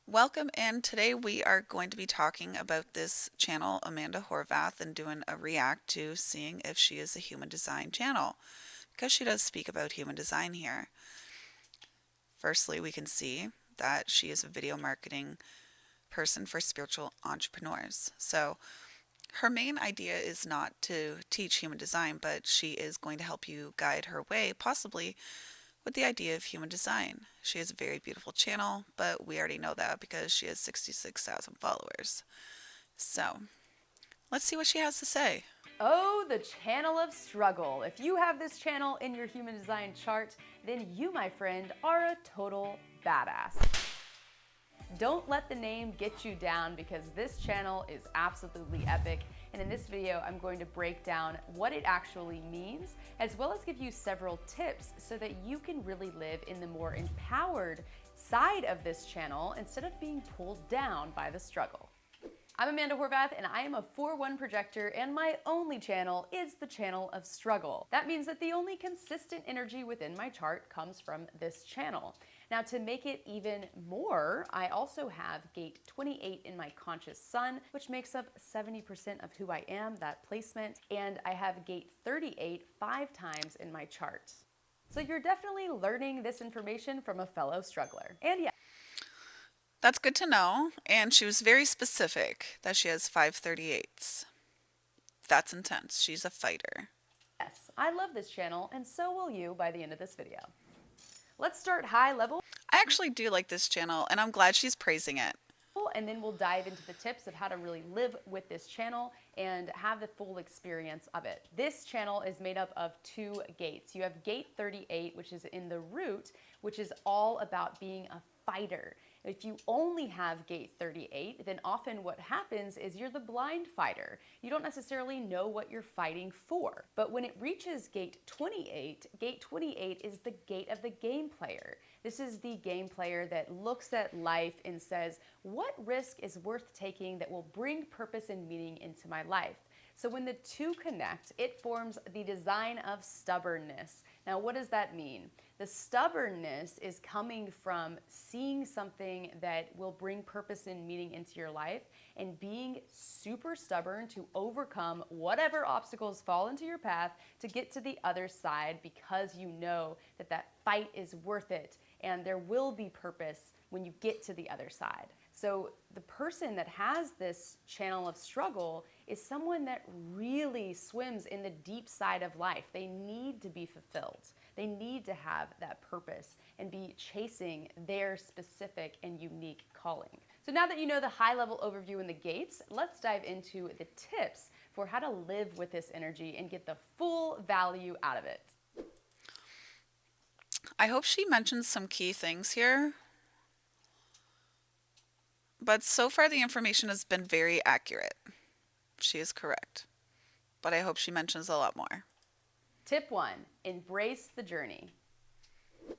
Welcome, and today we are going to be talking about this channel, Amanda Horvath, and doing a react to seeing if she is a human design channel, because she does speak about human design here. Firstly, we can see that she is a video marketing person for spiritual entrepreneurs. So her main idea is not to teach human design, but she is going to help you guide her way, possibly with the idea of human design. She has a very beautiful channel, but we already know that because she has 66,000 followers. So, let's see what she has to say. Oh, the channel of struggle. If you have this channel in your human design chart, then you, my friend, are a total badass. Don't let the name get you down because this channel is absolutely epic. And in this video, I'm going to break down what it actually means, as well as give you several tips so that you can really live in the more empowered side of this channel instead of being pulled down by the struggle. I'm Amanda Horvath, and I am a 4-1 projector, and my only channel is the channel of struggle. That means that the only consistent energy within my chart comes from this channel. Now, to make it even more, I also have gate 28 in my conscious sun, which makes up 70% of who I am, that placement, and I have gate 38 5 times in my chart. So you're definitely learning this information from a fellow struggler. And yeah, That's good to know, and she was very specific that she has 538s. That's intense. She's a fighter. yes, I love this channel, and so will you by the end of this video. Let's start high level, I actually do like this channel, and I'm glad she's praising it. and then we'll dive into the tips of how to really live with this channel and have the full experience of it. This channel is made up of 2 gates. You have gate 38, which is in the root, which is all about being a fighter. If you only have gate 38, then often what happens is you're the blind fighter. You don't necessarily know what you're fighting for. But when it reaches gate 28 is the gate of the game player. This is the game player that looks at life and says, what risk is worth taking that will bring purpose and meaning into my life? So when the 2 connect, it forms the design of stubbornness. Now, what does that mean? The stubbornness is coming from seeing something that will bring purpose and meaning into your life and being super stubborn to overcome whatever obstacles fall into your path to get to the other side because you know that that fight is worth it and there will be purpose when you get to the other side. So the person that has this channel of struggle is someone that really swims in the deep side of life. They need to be fulfilled. They need to have that purpose and be chasing their specific and unique calling. So now that you know the high level overview and the gates, let's dive into the tips for how to live with this energy and get the full value out of it. I hope she mentions some key things here, but so far the information has been very accurate. She is correct, but I hope she mentions a lot more. Tip 1, embrace the journey.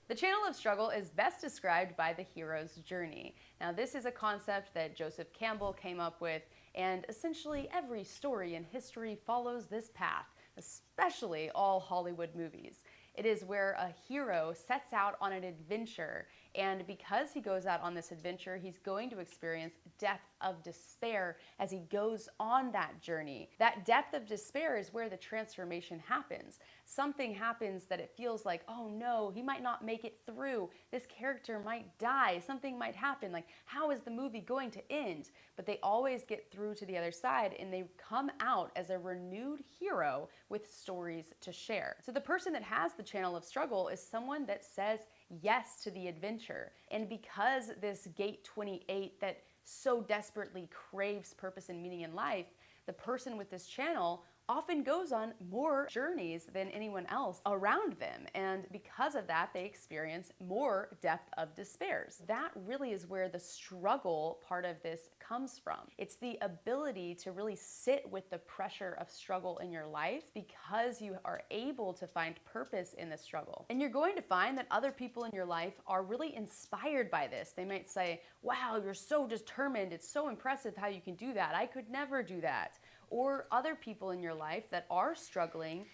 The channel of struggle is best described by the hero's journey. Now, this is a concept that Joseph Campbell came up with, and essentially every story in history follows this path, especially all Hollywood movies. It is where a hero sets out on an adventure, and because he goes out on this adventure, he's going to experience depth of despair as he goes on that journey. That depth of despair is where the transformation happens. Something happens that it feels like, oh no, he might not make it through. This character might die. Something might happen. Like, how is the movie going to end? But they always get through to the other side and they come out as a renewed hero with stories to share. So the person that has the channel of struggle is someone that says yes to the adventure. And because this gate 28 that so desperately craves purpose and meaning in life, the person with this channel often goes on more journeys than anyone else around them. And because of that, they experience more depth of despairs. That really is where the struggle part of this comes from. It's the ability to really sit with the pressure of struggle in your life because you are able to find purpose in the struggle. And you're going to find that other people in your life are really inspired by this. They might say, wow, you're so determined. It's so impressive how you can do that. I could never do that. Or other people in your life that are struggling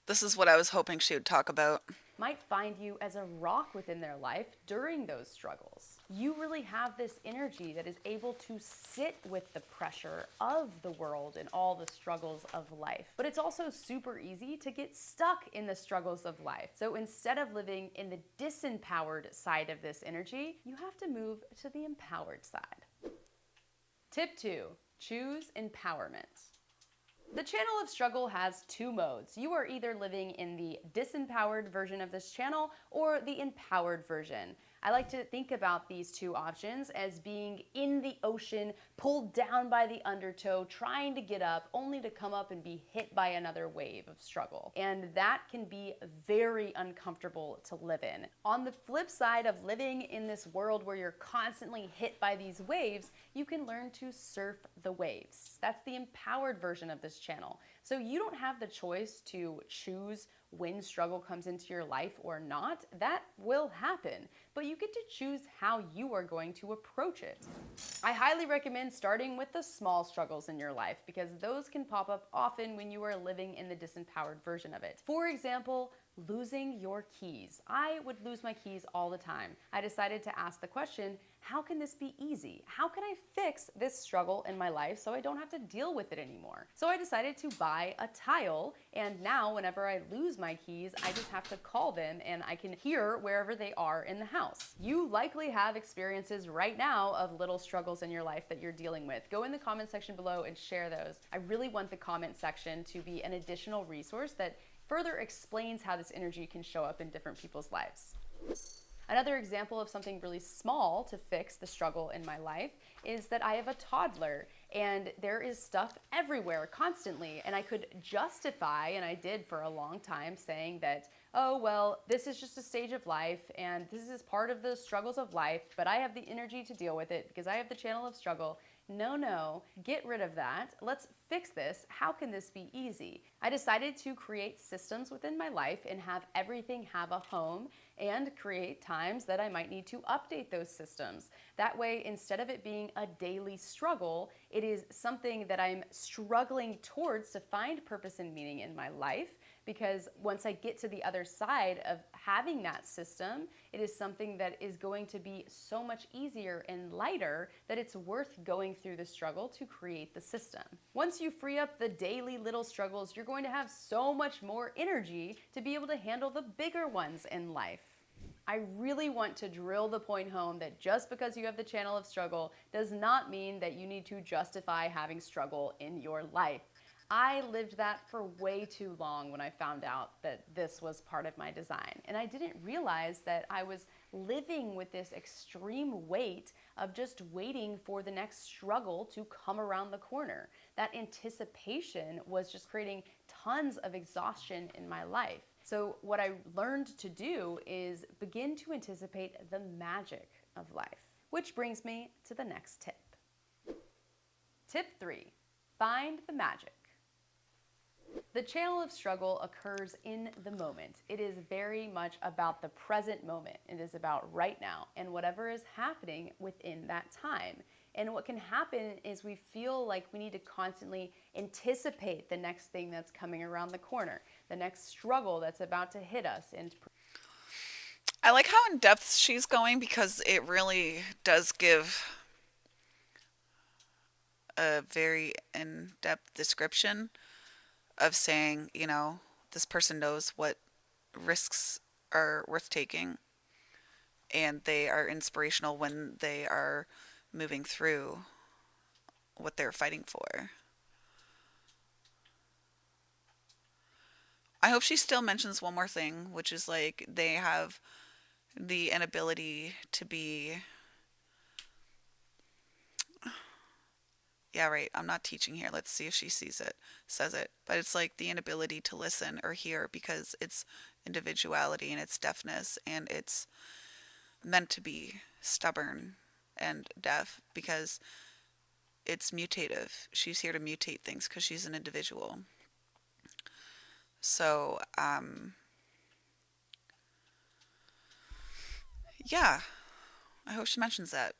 This is what I was hoping she would talk about. might find you as a rock within their life during those struggles. You really have this energy that is able to sit with the pressure of the world and all the struggles of life. But it's also super easy to get stuck in the struggles of life. So instead of living in the disempowered side of this energy, you have to move to the empowered side. Tip 2, choose empowerment. The channel of struggle has two modes. You are either living in the disempowered version of this channel or the empowered version. I like to think about these two options as being in the ocean, pulled down by the undertow, trying to get up, only to come up and be hit by another wave of struggle. And that can be very uncomfortable to live in. On the flip side of living in this world where you're constantly hit by these waves, you can learn to surf the waves. That's the empowered version of this channel. So you don't have the choice to choose when struggle comes into your life or not. That will happen, but you get to choose how you are going to approach it. I highly recommend starting with the small struggles in your life because those can pop up often when you are living in the disempowered version of it. For example, losing your keys. I would lose my keys all the time. I decided to ask the question, how can this be easy? How can I fix this struggle in my life so I don't have to deal with it anymore? So I decided to buy a tile, and now whenever I lose my keys, I just have to call them and I can hear wherever they are in the house. You likely have experiences right now of little struggles in your life that you're dealing with. Go in the comment section below and share those. I really want the comment section to be an additional resource that further explains how this energy can show up in different people's lives. Another example of something really small to fix the struggle in my life is that I have a toddler and there is stuff everywhere constantly. And I could justify, and I did for a long time, saying that, oh, well, this is just a stage of life and this is part of the struggles of life, but I have the energy to deal with it because I have the channel of struggle. No, get rid of that. Let's fix this. How can this be easy? I decided to create systems within my life and have everything have a home and create times that I might need to update those systems. That way, instead of it being a daily struggle, it is something that I'm struggling towards to find purpose and meaning in my life. Because once I get to the other side of having that system, it is something that is going to be so much easier and lighter that it's worth going through the struggle to create the system. Once you free up the daily little struggles, you're going to have so much more energy to be able to handle the bigger ones in life. I really want to drill the point home that just because you have the channel of struggle does not mean that you need to justify having struggle in your life. I lived that for way too long when I found out that this was part of my design. And I didn't realize that I was living with this extreme weight of just waiting for the next struggle to come around the corner. That anticipation was just creating tons of exhaustion in my life. So what I learned to do is begin to anticipate the magic of life, which brings me to the next tip. Tip 3, find the magic. The channel of struggle occurs in the moment. It is very much about the present moment. It is about right now and whatever is happening within that time. And what can happen is we feel like we need to constantly anticipate the next thing that's coming around the corner, the next struggle that's about to hit us. And I like how in depth she's going because it really does give a very in depth description of saying, this person knows what risks are worth taking and they are inspirational when they are moving through what they're fighting for. I hope she still mentions one more thing, which is like they have the inability to be. Yeah, right. I'm not teaching here. Let's see if she says it. But it's like the inability to listen or hear because it's individuality and it's deafness and it's meant to be stubborn and deaf because it's mutative. She's here to mutate things because she's an individual. So, yeah, I hope she mentions that.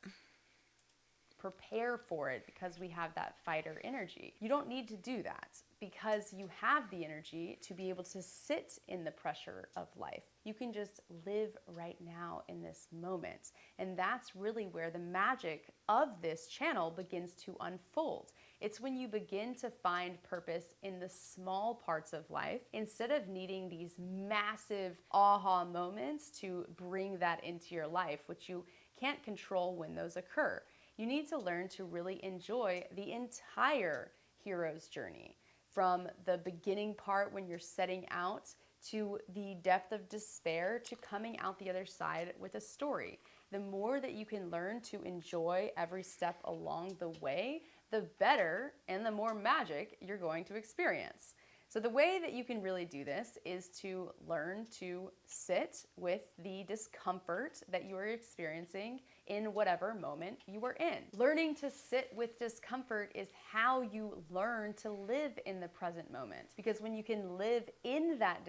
prepare for it because we have that fighter energy. You don't need to do that because you have the energy to be able to sit in the pressure of life. You can just live right now in this moment. And that's really where the magic of this channel begins to unfold. It's when you begin to find purpose in the small parts of life instead of needing these massive aha moments to bring that into your life, which you can't control when those occur. You need to learn to really enjoy the entire hero's journey, from the beginning part when you're setting out to the depth of despair to coming out the other side with a story. The more that you can learn to enjoy every step along the way, the better and the more magic you're going to experience. So the way that you can really do this is to learn to sit with the discomfort that you are experiencing in whatever moment you are in. Learning to sit with discomfort is how you learn to live in the present moment. Because when you can live in that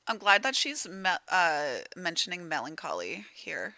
I'm glad that she's mentioning melancholy here.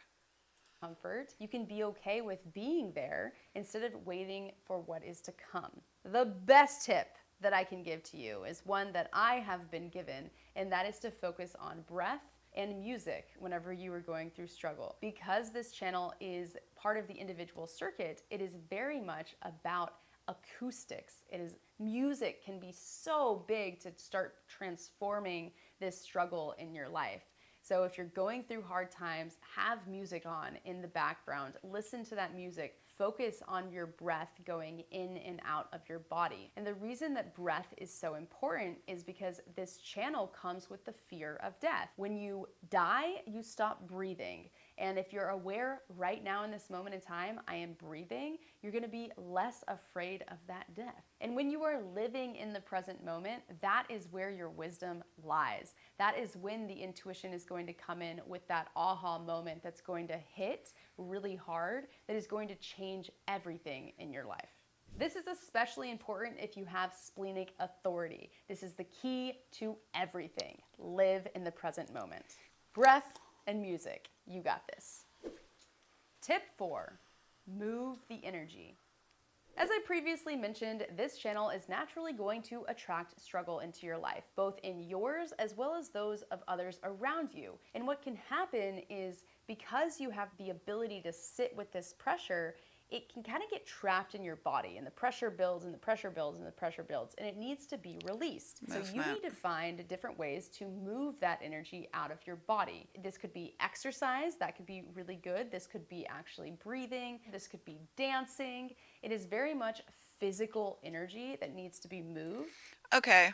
discomfort, you can be okay with being there instead of waiting for what is to come. The best tip that I can give to you is one that I have been given, and that is to focus on breath and music whenever you are going through struggle. Because this channel is part of the individual circuit, it is very much about acoustics. It is music can be so big to start transforming this struggle in your life. So if you're going through hard times, have music on in the background. Listen to that music. Focus on your breath going in and out of your body. And the reason that breath is so important is because this channel comes with the fear of death. When you die, you stop breathing. And if you're aware right now in this moment in time, I am breathing, you're gonna be less afraid of that death. And when you are living in the present moment, that is where your wisdom lies. That is when the intuition is going to come in with that aha moment that's going to hit really hard, that is going to change everything in your life. This is especially important if you have splenic authority. This is the key to everything. Live in the present moment. Breath and music. You got this. Tip 4, move the energy. As I previously mentioned, this channel is naturally going to attract struggle into your life, both in yours as well as those of others around you. And what can happen is because you have the ability to sit with this pressure, it can kind of get trapped in your body, and the pressure builds and the pressure builds and the pressure builds, and it needs to be released. Movement. So you need to find different ways to move that energy out of your body. This could be exercise, that could be really good. This could be actually breathing. This could be dancing. It is very much physical energy that needs to be moved. Okay.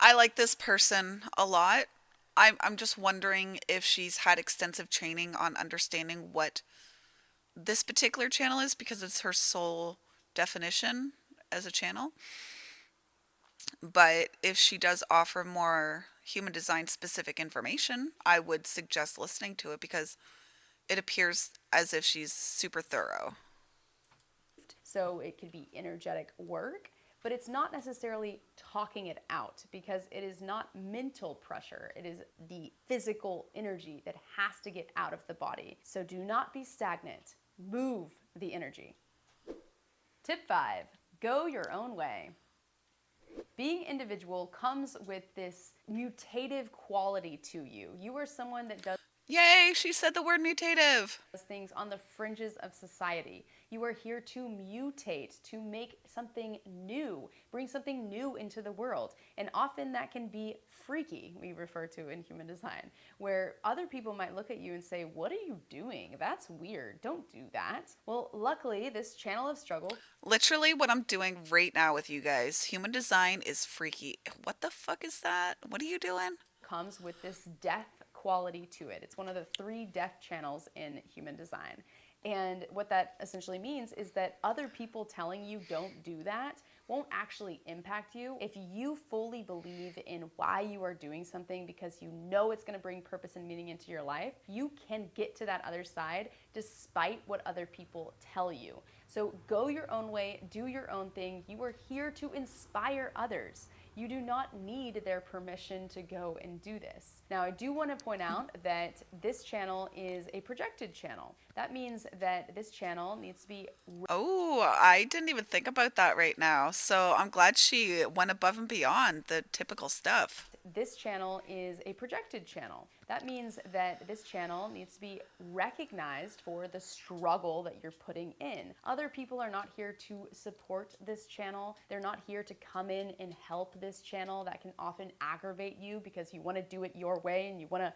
I like this person a lot. I'm just wondering if she's had extensive training on understanding what this particular channel is, because it's her sole definition as a channel. But if she does offer more human design specific information, I would suggest listening to it because it appears as if she's super thorough. So it could be energetic work, but it's not necessarily talking it out because it is not mental pressure. It is the physical energy that has to get out of the body. So do not be stagnant. Move the energy. Tip 5, go your own way. Being individual comes with this mutative quality to you. You are someone that does Yay, she said the word mutative. things on the fringes of society. You are here to mutate, to make something new, bring something new into the world. And often that can be freaky, we refer to in human design, where other people might look at you and say, what are you doing? That's weird. Don't do that. Well, luckily, this channel of struggle, Literally what I'm doing right now with you guys. Human design is freaky. What the fuck is that? What are you doing? comes with this death quality to it. It's one of the 3 death channels in human design. And what that essentially means is that other people telling you don't do that won't actually impact you if you fully believe in why you are doing something because you know it's going to bring purpose and meaning into your life. You can get to that other side despite what other people tell you. So go your own way, do your own thing. You are here to inspire others. You do not need their permission to go and do this. Now, I do want to point out that this channel is a projected channel. That means that this channel needs to be... Oh, I didn't even think about that right now. So I'm glad she went above and beyond the typical stuff. this channel is a projected channel. That means that this channel needs to be recognized for the struggle that you're putting in. Other people are not here to support this channel. They're not here to come in and help this channel. That can often aggravate you because you want to do it your way and you want to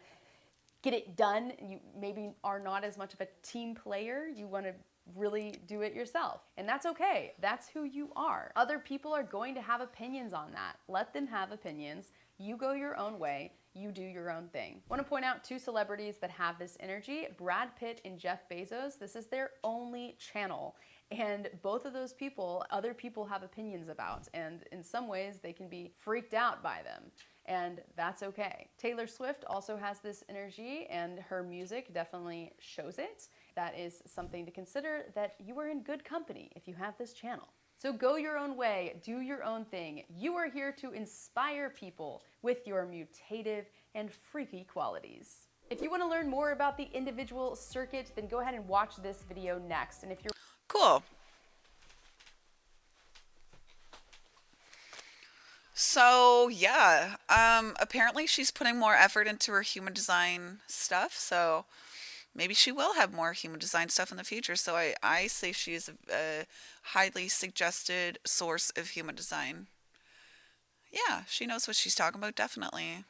get it done. You maybe are not as much of a team player. You want to really do it yourself. And that's okay. That's who you are. Other people are going to have opinions on that. Let them have opinions. You go your own way. You do your own thing. I want to point out two celebrities that have this energy, Brad Pitt and Jeff Bezos. This is their only channel. And both of those people, other people have opinions about. And in some ways, they can be freaked out by them. And that's okay. Taylor Swift also has this energy, and her music definitely shows it. That is something to consider, that you are in good company if you have this channel. So go your own way, do your own thing. You are here to inspire people with your mutative and freaky qualities. If you want to learn more about the individual circuit, then go ahead and watch this video next. And if you're Cool. So yeah, apparently she's putting more effort into her human design stuff. So maybe she will have more human design stuff in the future. So I say she is a highly suggested source of human design. Yeah, she knows what she's talking about, definitely.